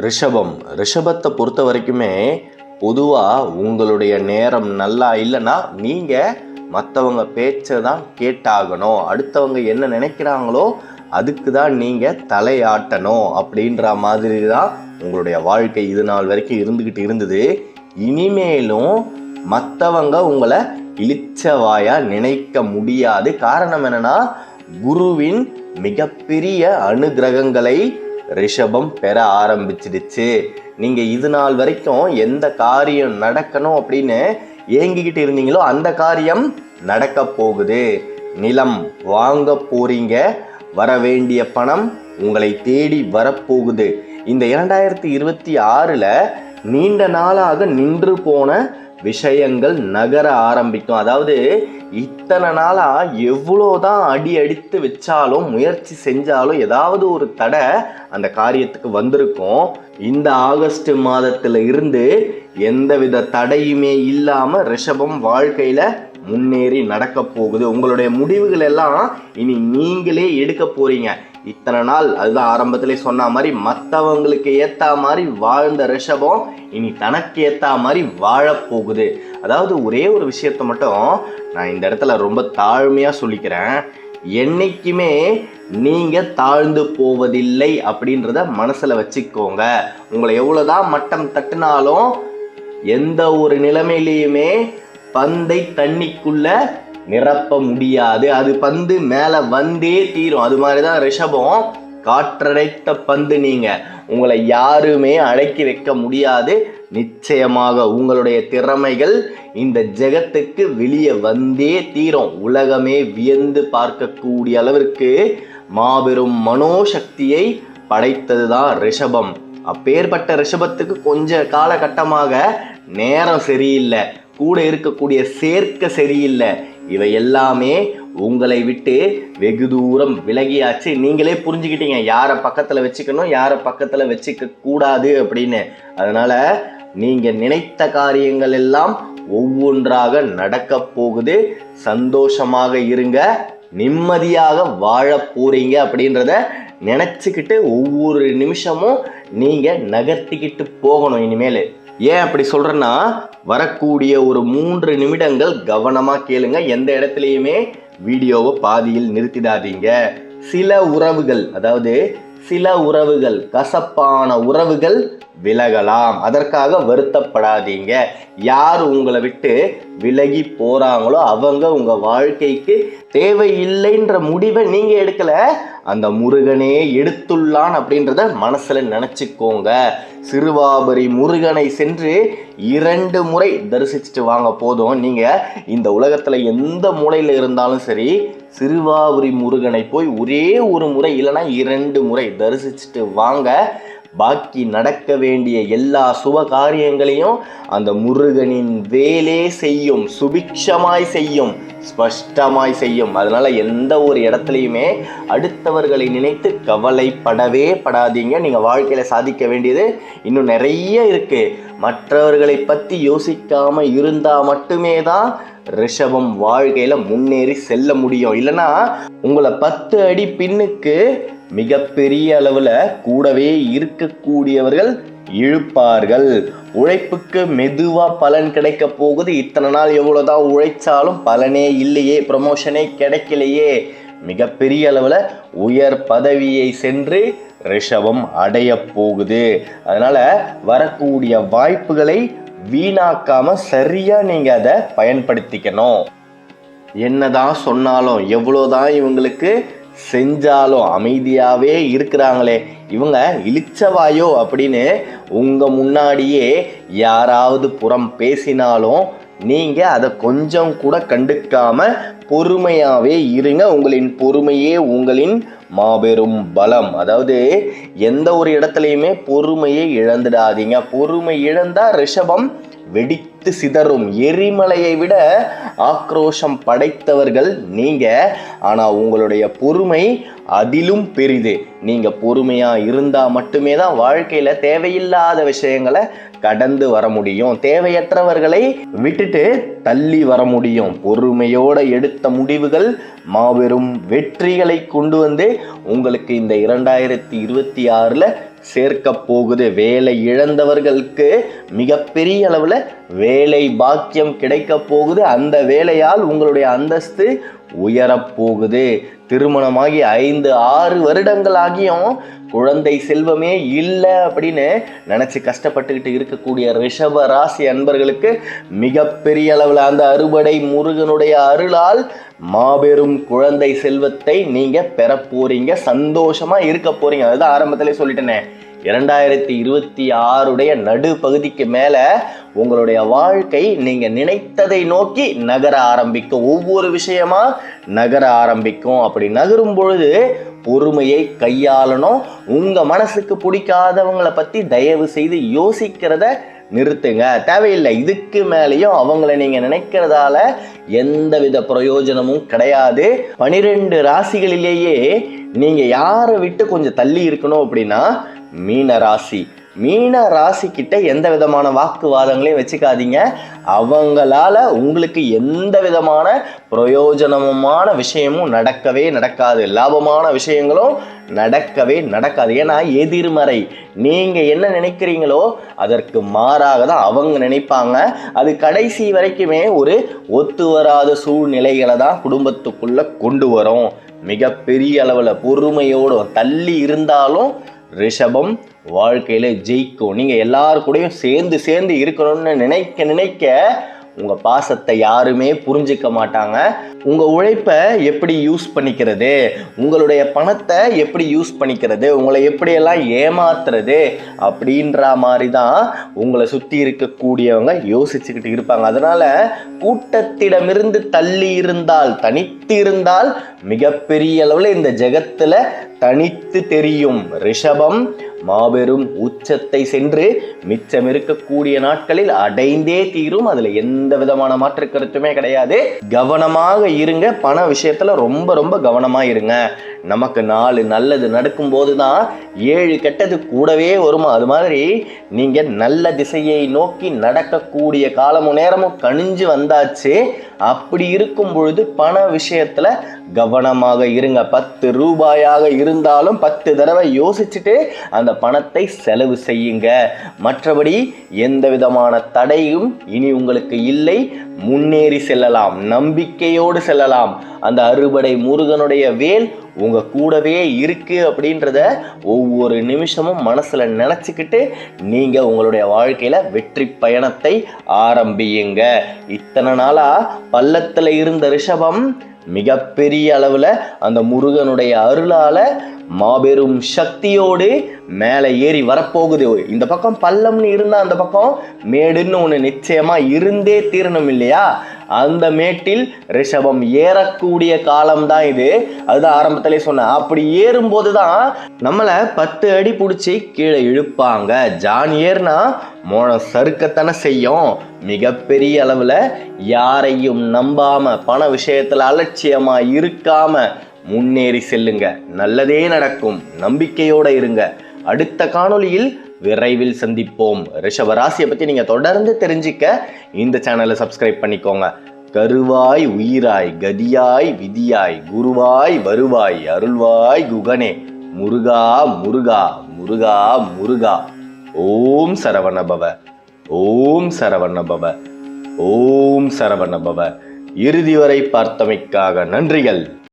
ரிஷபத்தை பொறுத்த வரைக்குமே பொதுவாக உங்களுடைய நேரம் நல்லா இல்லைன்னா நீங்கள் மற்றவங்க பேச்சை தான் கேட்டாகணும். அடுத்தவங்க என்ன நினைக்கிறாங்களோ அதுக்கு தான் நீங்கள் தலையாட்டணும் அப்படின்ற மாதிரி தான் உங்களுடைய வாழ்க்கை இது நாள் வரைக்கும் இருந்துக்கிட்டு இருந்தது. இனிமேலும் மற்றவங்க உங்களை இளிச்சவாயா நினைக்க முடியாது. காரணம் என்னன்னா, குருவின் மிகப்பெரிய அனுகிரகங்களை ரிஷபம் பெற ஆரம்பிச்சிடுச்சு. நீங்க இது நாள் வரைக்கும் எந்த காரியம் நடக்கணும் அப்படின்னு ஏங்கிக்கிட்டு இருந்தீங்களோ அந்த காரியம் நடக்க போகுது. நிலம் வாங்க போறீங்க, வர வேண்டிய பணம் உங்களை தேடி வரப்போகுது. இந்த 2026 நீண்ட நாளாக நின்று போன விஷயங்கள் நகர ஆரம்பிக்கும். அதாவது இத்தனை நாளா எவ்வளோதான் அடி அடித்து வச்சாலும் முயற்சி செஞ்சாலும் ஏதாவது ஒரு தடை அந்த காரியத்துக்கு வந்திருக்கும். இந்த ஆகஸ்ட் மாதத்துல இருந்து எந்தவித தடையுமே இல்லாம ரிஷபம் வாழ்க்கையில முன்னேறி நடக்க போகுது. உங்களுடைய முடிவுகள் எல்லாம் இனி நீங்களே எடுக்க போறீங்க. இத்தனை நாள் அதுதான் ஆரம்பத்திலே சொன்ன மாதிரி மற்றவங்களுக்கு ஏற்ற மாதிரி வாழ்ந்த ரிஷபம் இனி தனக்கு ஏற்ற மாதிரி வாழப்போகுது. அதாவது ஒரே ஒரு விஷயத்த மட்டும் நான் இந்த இடத்துல ரொம்ப தாழ்மையாக சொல்லிக்கிறேன். என்னைக்குமே நீங்கள் தாழ்ந்து போவதில்லை அப்படின்றத மனசில் வச்சுக்கோங்க. உங்களை எவ்வளோதான் மட்டம் தட்டினாலும் எந்த ஒரு நிலைமையிலையுமே பந்தை தண்ணிக்குள்ள நிரப்ப முடியாது. அது பந்து மேல வந்தே தீரும். அது மாதிரிதான் ரிஷபம் காற்றடைத்த பந்து. நீங்க உங்களை யாருமே அடக்கி வைக்க முடியாது. நிச்சயமாக உங்களுடைய திறமைகள் இந்த ஜெகத்துக்கு வெளியே வந்தே தீரும். உலகமே வியந்து பார்க்கக்கூடிய அளவிற்கு மாபெரும் மனோசக்தியை படைத்ததுதான் ரிஷபம். அப்பேற்பட்ட ரிஷபத்துக்கு கொஞ்ச காலகட்டமாக நேரம் சரியில்லை, கூட இருக்கக்கூடிய சேர்க்கை சரியில்லை. இவை எல்லாமே உங்களை விட்டு வெகு தூரம் விலகியாச்சு. நீங்களே புரிஞ்சுக்கிட்டீங்க யாரை பக்கத்தில் வச்சுக்கணும், யாரை பக்கத்தில் வச்சுக்க கூடாது அப்படின்னு. அதனால நீங்க நினைத்த காரியங்கள் எல்லாம் ஒவ்வொன்றாக நடக்க போகுது. சந்தோஷமாக இருங்க, நிம்மதியாக வாழ போறீங்க அப்படின்றத நினைச்சுக்கிட்டு ஒவ்வொரு நிமிஷமும் நீங்க நகர்த்திக்கிட்டு போகணும் இனிமேல். ஏன் அப்படி சொல்றேன்னா, வரக்கூடிய ஒரு 3 நிமிடங்கள் கவனமா கேளுங்க. எந்த இடத்துலையுமே வீடியோவை பாதியில் நிறுத்திடாதீங்க. சில உறவுகள் கசப்பான உறவுகள் விலகலாம். அதற்காக வருத்தப்படாதீங்க. யார் உங்களை விட்டு விலகி போறாங்களோ அவங்க உங்க வாழ்க்கைக்கு தேவையில்லைன்ற முடிவை நீங்க எடுக்கல, அந்த முருகனே எடுத்துள்ளான் அப்படின்றத மனசுல நினைச்சுக்கோங்க. சிறுவாபுரி முருகனை சென்று 2 முறை தரிசிச்சுட்டு வாங்க போதும். நீங்க இந்த உலகத்துல எந்த மூலையில இருந்தாலும் சரி, சிறுவாபுரி முருகனை போய் ஒரே ஒரு முறை இல்லைன்னா 2 முறை தரிசிச்சுட்டு வாங்க. பாக்கி நடக்க வேண்டிய எல்லா சுப காரியங்களையும் அந்த முருகனின் வேலே செய்யும், சுபிக்ஷமாய் செய்யும், ஸ்பஷ்டமாய் செய்யும். அதனால எந்த ஒரு இடத்துலையுமே அடுத்தவர்களை நினைத்து கவலைப்படவே படாதீங்க. நீங்க வாழ்க்கையில சாதிக்க வேண்டியது இன்னும் நிறைய இருக்கு. மற்றவர்களை பத்தி யோசிக்காம இருந்தா மட்டுமே தான் ரிஷபம் வாழ்க்கையில முன்னேறி செல்ல முடியும். இல்லைன்னா உங்களை 10 அடி பின்னுக்கு மிகப்பெரிய அளவுல கூடவே இருக்கக்கூடியவர்கள் இழுப்பார்கள். உழைப்புக்கு மெதுவா பலன் கிடைக்க போகுது. இத்தனை நாள் எவ்வளவுதான் உழைச்சாலும் பலனே இல்லையே, ப்ரமோஷனே கிடைக்கலையே. மிகப்பெரிய அளவுல உயர் பதவியை சென்று ரிஷபம் அடைய போகுது. அதனால வரக்கூடிய வாய்ப்புகளை வீணாக்காம சரியா நீங்க அதை பயன்படுத்திக்கணும். என்னதான் சொன்னாலும் எவ்வளோதான் இவங்களுக்கு செஞ்சாலும் அமைதியாவே இருக்கிறாங்களே, இவங்க இளிச்சவாயோ அப்படின்னு உங்க முன்னாடியே யாராவது புறம் பேசினாலும் நீங்க அதை கொஞ்சம் கூட கண்டுக்காம பொறுமையாவே இருங்க. உங்களின் பொறுமையே உங்களின் மாபெரும் பலம். அதாவது எந்த ஒரு இடத்துலையுமே பொறுமையை இழந்துடாதீங்க. பொறுமை இழந்தா ரிஷபம் வெடித்து சிதறும். எரிமலையை விட ஆக்ரோஷம் படைத்தவர்கள் நீங்க. ஆனா உங்களுடைய பொறுமை அதிலும் பெரிது. நீங்க பொறுமையா இருந்தா மட்டுமே தான் வாழ்க்கையில தேவையில்லாத விஷயங்களை கடந்து வர முடியும். தேவையற்றவர்களை விட்டுட்டு தள்ளி வர முடியும். பொறுமையோட எடுத்த முடிவுகள் மாபெரும் வெற்றிகளை கொண்டு வந்து உங்களுக்கு இந்த 2026 சேர்க்க போகுது. வேலை இழந்தவர்களுக்கு மிகப்பெரிய அளவுல வேலை பாக்கியம் கிடைக்க போகுது. அந்த வேலையால் உங்களுடைய அந்தஸ்து உயரப்போகுது. திருமணமாகி 5-6 வருடங்கள் ஆகியும் குழந்தை செல்வமே இல்லை அப்படின்னு நினைச்சு கஷ்டப்பட்டுக்கிட்டு இருக்கக்கூடிய ரிஷப ராசி அன்பர்களுக்கு மிகப்பெரிய அளவில் அந்த அறுபடை முருகனுடைய அருளால் மாபெரும் குழந்தை செல்வத்தை நீங்க பெற போறீங்க. சந்தோஷமா இருக்க போறீங்க. அதுதான் ஆரம்பத்திலே சொல்லிட்டேனே, 2026 நடு பகுதிக்கு மேல உங்களுடைய வாழ்க்கை நீங்க நினைத்ததை நோக்கி நகர ஆரம்பிக்கும். ஒவ்வொரு விஷயமா நகர ஆரம்பிக்கும். அப்படி நகரும் பொழுது பொறுமையை கையாளணும். உங்க மனசுக்கு பிடிக்காதவங்களை பத்தி தயவு செய்து யோசிக்கிறத நிறுத்துங்க. தேவையில்லை. இதுக்கு மேலேயும் அவங்கள நீங்க நினைக்கிறதால எந்தவித பிரயோஜனமும் கிடையாது. 12 ராசிகளிலேயே நீங்க யாரை விட்டு கொஞ்சம் தள்ளி இருக்கணும் அப்படின்னா மீன ராசி. மீன ராசி கிட்ட எந்த விதமான வாக்குவாதங்களையும் வச்சுக்காதீங்க. அவங்களால உங்களுக்கு எந்த விதமான பிரயோஜனமான விஷயமும் நடக்கவே நடக்காது. லாபமான விஷயங்களும் நடக்கவே நடக்காது. ஏன்னா எதிர்மறை. நீங்க என்ன நினைக்கிறீங்களோ அதற்கு மாறாக தான் அவங்க நினைப்பாங்க. அது கடைசி வரைக்குமே ஒரு ஒத்து வராத சூழ்நிலைகளை தான் குடும்பத்துக்குள்ள கொண்டு வரும். மிகப்பெரிய அளவுல பொறுமையோடு தள்ளி இருந்தாலும் ரிஷபம் வாழ்க்கையில ஜெயிக்கும். நீங்க எல்லாரு கூடயும் சேர்ந்து இருக்கணும்னு நினைக்க உங்க பாசத்தை யாருமே புரிஞ்சிக்க மாட்டாங்க. உங்க உழைப்பை எப்படி யூஸ் பண்ணிக்கிறது, உங்களுடைய பணத்தை எப்படி யூஸ் பண்ணிக்கிறது, உங்களை எப்படியெல்லாம் ஏமாத்துறது அப்படின்ற மாதிரி தான் உங்களை சுற்றி இருக்கக்கூடியவங்க யோசிச்சுக்கிட்டு இருப்பாங்க. அதனால கூட்டத்திடமிருந்து தள்ளி இருந்தால், தனித்து இருந்தால் மிகப்பெரிய அளவில் இந்த ஜெகத்துல தனித்து தெரியும். ரிஷபம் மாபெரும் உச்சத்தை சென்று மிச்சம் இருக்கக்கூடிய நாட்களில் அடைந்தே தீரும். அதுல எந்த விதமான மாற்று கருத்துமே கிடையாது. கவனமாக இருங்க. பண விஷயத்துல ரொம்ப கவனமா இருங்க. நமக்கு 4 நல்லது நடக்கும் போதுதான் 7 கெட்டது கூடவே வருமா. அது மாதிரி நீங்க நல்ல திசையை நோக்கி நடக்கக்கூடிய காலமும் நேரமும் கணிஞ்சு வந்தாச்சு. அப்படி இருக்கும் பொழுது பண விஷயத்துல கவனமாக இருங்க. 10 ரூபாயாக இருந்தாலும் 10 தடவை யோசிச்சுட்டு அந்த பணத்தை செலவு செய்யுங்க. மற்றபடி எந்த விதமான தடையும் இனி உங்களுக்கு இல்லை. முன்னேறி செல்லலாம், நம்பிக்கையோடு செல்லலாம். அந்த அறுபடை முருகனுடைய வேல் உங்க கூடவே இருக்கு அப்படின்றத ஒவ்வொரு நிமிஷமும் மனசுல நினைச்சுக்கிட்டு நீங்க உங்களுடைய வாழ்க்கையில வெற்றி பயணத்தை ஆரம்பியுங்க. இத்தனை நாளா பள்ளத்துல இருந்த ரிஷபம் மிகப்பெரிய அளவுல அந்த முருகனுடைய அருளால மாபெரும் சக்தியோடு மேலே ஏறி வரப்போகுது. இந்த பக்கம் பள்ளம்னு இருந்தா அந்த பக்கம் மேடுன்னு ஒன்று நிச்சயமா இருந்தே தீரணும் இல்லையா? அந்த மேட்டில் ரிஷபம் ஏறக்கூடிய காலம்தான் இது. அதுதான் ஆரம்பத்திலே சொன்னேன். அப்படி ஏறும்போது தான் நம்மளை 10 அடி பிடிச்சி கீழே இழுப்பாங்க. ஜான் ஏறுனா மோளம் சறுக்கத்தானே செய்யும். மிகப்பெரிய அளவில் யாரையும் நம்பாம, பண விஷயத்தில் அலட்சியமா இருக்காம முன்னேறி செல்லுங்க. நல்லதே நடக்கும். நம்பிக்கையோட இருங்க. அடுத்த காணொளியில் விரைவில் சந்திப்போம். ரிஷப ராசியை பற்றி நீங்கள் தொடர்ந்து தெரிஞ்சிக்க இந்த சேனலை சப்ஸ்கிரைப் பண்ணிக்கோங்க. கருவாய் உயிராய் கதியாய் விதியாய் குருவாய் வருவாய் அருள்வாய் குகனே முருகா முருகா முருகா முருகா. ஓம் சரவணபவ, ஓம் சரவணபவ, ஓம் சரவணபவ. இறுதி வரை பார்த்தமைக்காக நன்றிகள்.